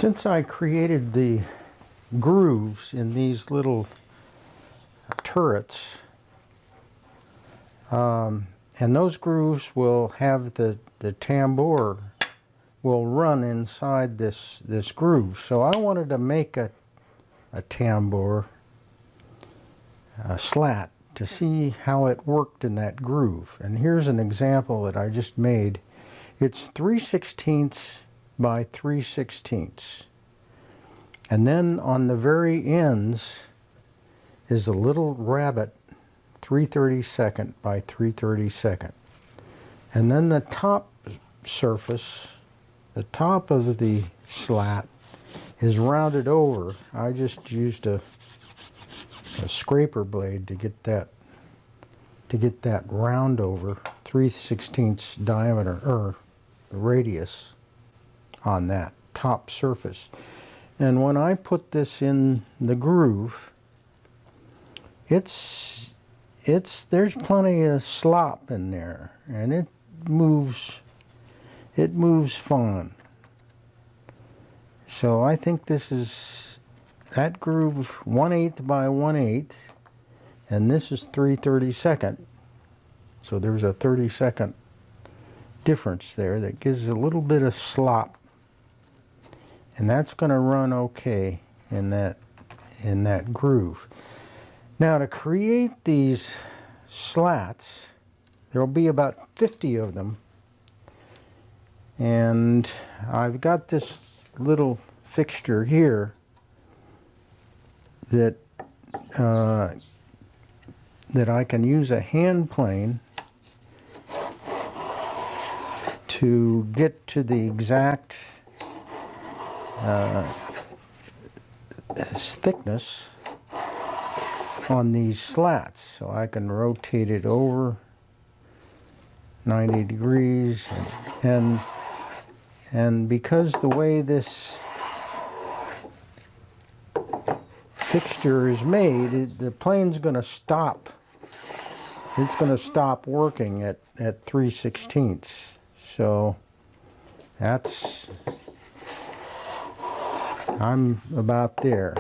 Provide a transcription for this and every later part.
Since I created the grooves in these little turrets, and those grooves will have the tambour will run inside this groove. So I wanted to make a tambour slat to see how it worked in that groove. And here's an example that I just made. It's 3/16 by 3/16. And then on the very ends is a little rabbet 3/32 by 3/32. And then the top surface, the top of the slat, is rounded over. I just used a scraper blade to get that round over 3/16 diameter or radius on that top surface. And when I put this in the groove, there's plenty of slop in there, and it moves fine. So I think this is that groove 1/8 by 1/8, and this is 3/32. So there's a 30-second difference there that gives a little bit of slop, and that's going to run okay in that groove. Now, to create these slats, there will be about 50 of them, and I've got this little fixture here that I can use a hand plane to get to the exact thickness on these slats. So I can rotate it over 90 degrees, and because the way this fixture is made, the plane's going to stop. It's going to stop working at 3/16. So I'm about there.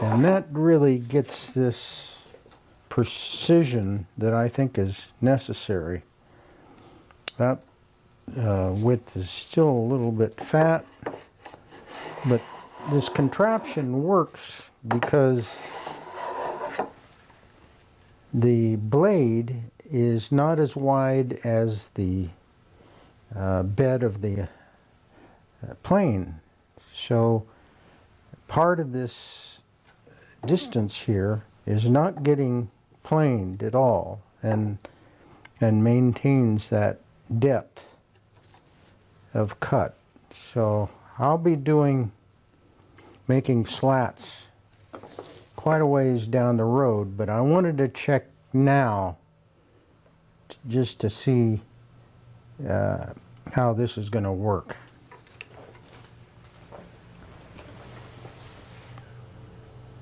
And that really gets this precision that I think is necessary. That width is still a little bit fat, but this contraption works because the blade is not as wide as the bed of the plane. So part of this distance here is not getting planed at all, and maintains that depth of cut. So I'll be making slats quite a ways down the road, but I wanted to check now just to see how this is going to work.